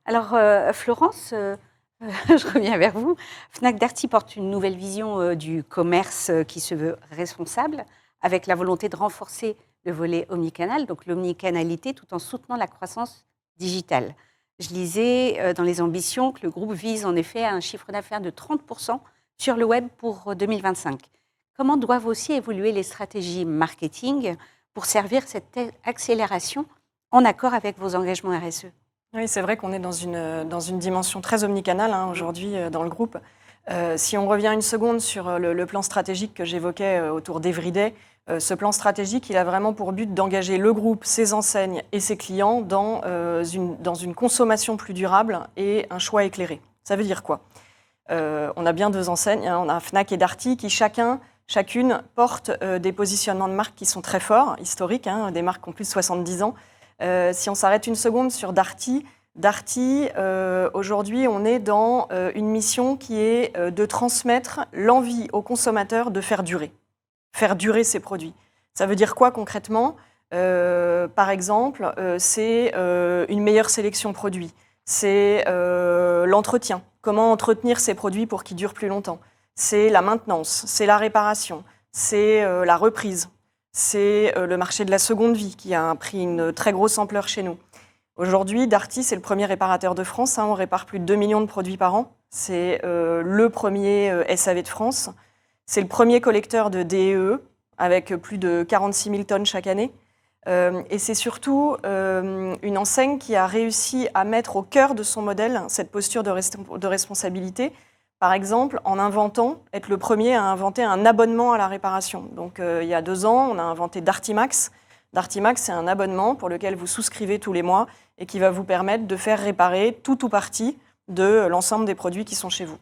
Alors, Florence, je reviens vers vous. Fnac Darty porte une nouvelle vision du commerce qui se veut responsable, avec la volonté de renforcer le volet omnicanal, donc l'omnicanalité, tout en soutenant la croissance digitale. Je lisais dans les ambitions que le groupe vise en effet à un chiffre d'affaires de 30% sur le web pour 2025. Comment doivent aussi évoluer les stratégies marketing pour servir cette accélération en accord avec vos engagements RSE? Oui, c'est vrai qu'on est dans une dimension très omnicanale aujourd'hui dans le groupe. Si on revient une seconde sur le plan stratégique que j'évoquais autour d'Evryday, ce plan stratégique, il a vraiment pour but d'engager le groupe, ses enseignes et ses clients dans une consommation plus durable et un choix éclairé. Ça veut dire quoi? On a bien deux enseignes, on a Fnac et Darty qui chacune portent des positionnements de marque qui sont très forts, historiques, des marques qui ont plus de 70 ans. Si on s'arrête une seconde sur Darty, aujourd'hui, on est dans une mission qui est de transmettre l'envie aux consommateurs de faire durer ces produits. Ça veut dire quoi concrètement? Par exemple, c'est une meilleure sélection produit, c'est l'entretien, comment entretenir ces produits pour qu'ils durent plus longtemps, c'est la maintenance, c'est la réparation, c'est la reprise. C'est le marché de la seconde vie qui a pris une très grosse ampleur chez nous. Aujourd'hui, Darty, c'est le premier réparateur de France. On répare plus de 2 millions de produits par an. C'est le premier SAV de France. C'est le premier collecteur de DEE avec plus de 46 000 tonnes chaque année. Et c'est surtout une enseigne qui a réussi à mettre au cœur de son modèle cette posture de responsabilité. Par exemple, être le premier à inventer un abonnement à la réparation. Donc, il y a 2 ans, on a inventé Darty Max. Darty Max, c'est un abonnement pour lequel vous souscrivez tous les mois et qui va vous permettre de faire réparer tout ou partie de l'ensemble des produits qui sont chez vous.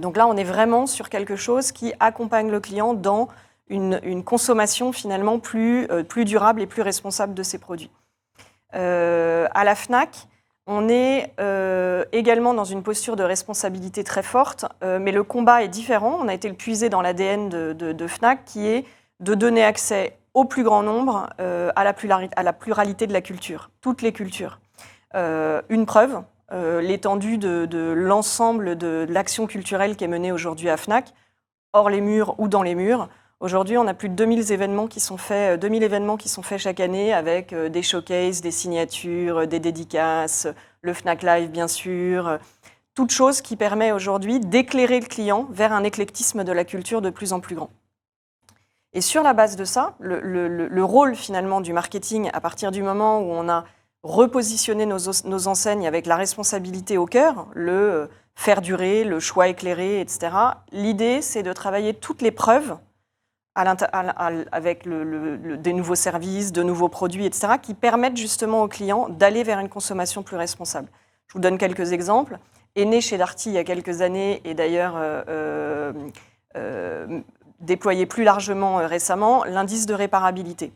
Donc là, on est vraiment sur quelque chose qui accompagne le client dans une consommation finalement plus durable et plus responsable de ses produits. À la Fnac, on est également dans une posture de responsabilité très forte, mais le combat est différent. On a été le puiser dans l'ADN de Fnac, qui est de donner accès au plus grand nombre à la pluralité de la culture, toutes les cultures. Une preuve, l'étendue de l'ensemble de l'action culturelle qui est menée aujourd'hui à Fnac, hors les murs ou dans les murs. Aujourd'hui, on a plus de 2000 événements qui sont faits chaque année avec des showcases, des signatures, des dédicaces, le Fnac Live bien sûr, toute chose qui permet aujourd'hui d'éclairer le client vers un éclectisme de la culture de plus en plus grand. Et sur la base de ça, le rôle finalement du marketing, à partir du moment où on a repositionné nos enseignes avec la responsabilité au cœur, le faire durer, le choix éclairé, etc., l'idée c'est de travailler toutes les preuves avec des nouveaux services, de nouveaux produits, etc., qui permettent justement aux clients d'aller vers une consommation plus responsable. Je vous donne quelques exemples. Est né chez Darty il y a quelques années et d'ailleurs déployé plus largement récemment, l'indice de réparabilité.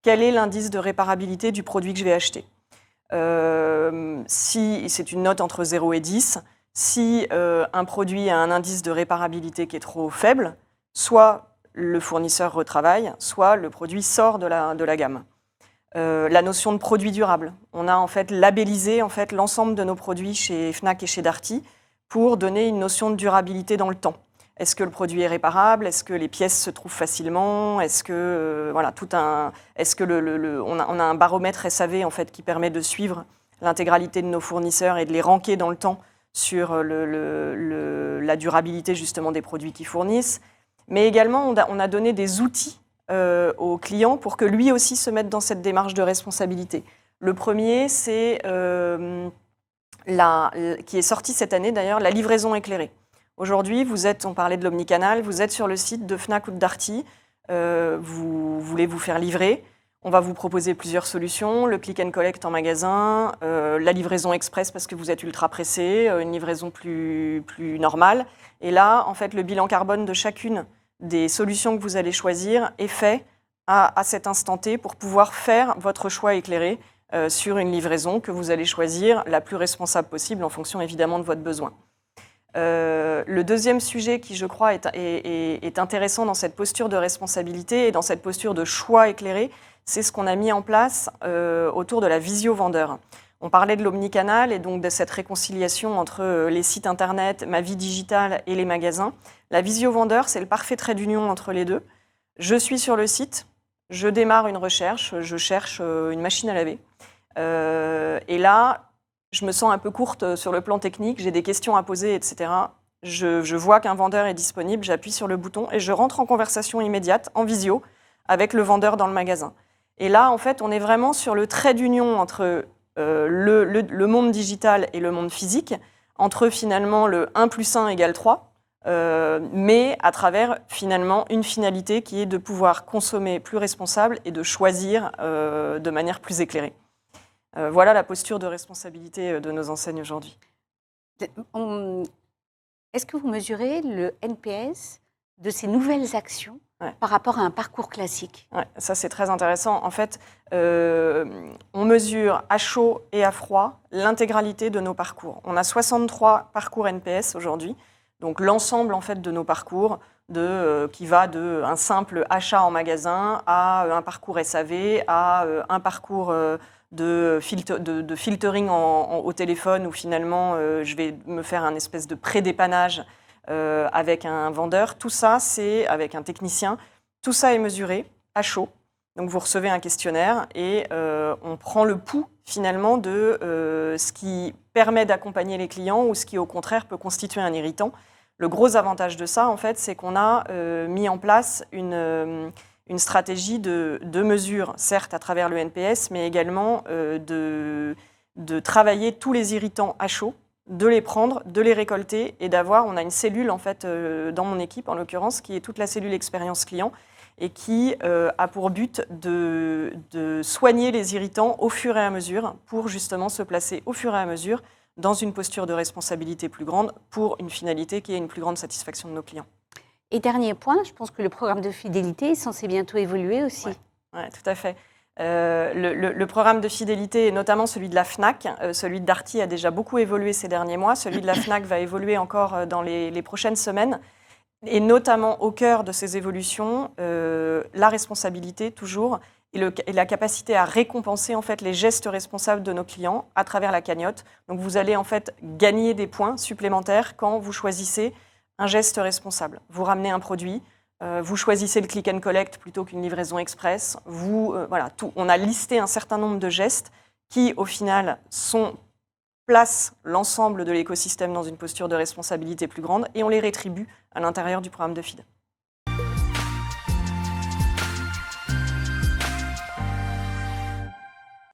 Quel est l'indice de réparabilité du produit que je vais acheter? Si c'est une note entre 0 et 10, si un produit a un indice de réparabilité qui est trop faible, soit le fournisseur retravaille, soit le produit sort de la gamme. La notion de produit durable. On a en fait labellisé l'ensemble de nos produits chez Fnac et chez Darty pour donner une notion de durabilité dans le temps. Est-ce que le produit est réparable? Est-ce que les pièces se trouvent facilement? Est-ce que on a un baromètre SAV en fait qui permet de suivre l'intégralité de nos fournisseurs et de les ranker dans le temps sur la durabilité justement des produits qu'ils fournissent. Mais également, on a donné des outils aux clients pour que lui aussi se mette dans cette démarche de responsabilité. Le premier, c'est qui est sorti cette année d'ailleurs, la livraison éclairée. Aujourd'hui, on parlait de l'omnicanal, vous êtes sur le site de Fnac ou de Darty, vous voulez vous faire livrer, on va vous proposer plusieurs solutions, le click and collect en magasin, la livraison express parce que vous êtes ultra pressé, une livraison plus normale. Et là, en fait, le bilan carbone de chacune des solutions que vous allez choisir est fait à cet instant T pour pouvoir faire votre choix éclairé sur une livraison que vous allez choisir la plus responsable possible en fonction évidemment de votre besoin. Le deuxième sujet qui, je crois, est intéressant dans cette posture de responsabilité et dans cette posture de choix éclairé, c'est ce qu'on a mis en place autour de la visio-vendeur. On parlait de l'omnicanal et donc de cette réconciliation entre les sites internet, ma vie digitale et les magasins. La visio vendeur, c'est le parfait trait d'union entre les deux. Je suis sur le site, je démarre une recherche, je cherche une machine à laver. Et là, je me sens un peu courte sur le plan technique, j'ai des questions à poser, etc. Je vois qu'un vendeur est disponible, j'appuie sur le bouton et je rentre en conversation immédiate, en visio, avec le vendeur dans le magasin. Et là, en fait, on est vraiment sur le trait d'union entre le monde digital et le monde physique, entre finalement le 1 + 1 = 3, mais à travers finalement une finalité qui est de pouvoir consommer plus responsable et de choisir de manière plus éclairée. Voilà la posture de responsabilité de nos enseignes aujourd'hui. Est-ce que vous mesurez le NPS de ces nouvelles actions par rapport à un parcours classique? Ouais, ça, c'est très intéressant. En fait, on mesure à chaud et à froid l'intégralité de nos parcours. On a 63 parcours NPS aujourd'hui, donc l'ensemble en fait de nos parcours qui va d'un simple achat en magasin à un parcours SAV, à un parcours de filtering au téléphone où finalement je vais me faire un espèce de pré-dépannage avec un vendeur. Tout ça, c'est avec un technicien. Tout ça est mesuré à chaud. Donc vous recevez un questionnaire et on prend le pouls finalement de ce qui permet d'accompagner les clients ou ce qui au contraire peut constituer un irritant. Le gros avantage de ça, en fait, c'est qu'on a mis en place une stratégie de mesure, certes à travers le NPS, mais également de travailler tous les irritants à chaud, de les prendre, de les récolter et on a une cellule en fait dans mon équipe en l'occurrence qui est toute la cellule expérience client et qui a pour but de soigner les irritants au fur et à mesure pour justement se placer au fur et à mesure dans une posture de responsabilité plus grande pour une finalité qui est une plus grande satisfaction de nos clients. Et dernier point, je pense que le programme de fidélité est censé bientôt évoluer aussi. Ouais, tout à fait. Le programme de fidélité, et notamment celui de la FNAC, celui de Darty a déjà beaucoup évolué ces derniers mois. Celui de la FNAC va évoluer encore dans les prochaines semaines. Et notamment au cœur de ces évolutions, la responsabilité toujours et la capacité à récompenser en fait les gestes responsables de nos clients à travers la cagnotte. Donc vous allez en fait gagner des points supplémentaires quand vous choisissez un geste responsable. Vous ramenez un produit, vous choisissez le click and collect plutôt qu'une livraison express. Voilà, tout. On a listé un certain nombre de gestes qui au final placent l'ensemble de l'écosystème dans une posture de responsabilité plus grande et on les rétribue à l'intérieur du programme de FID.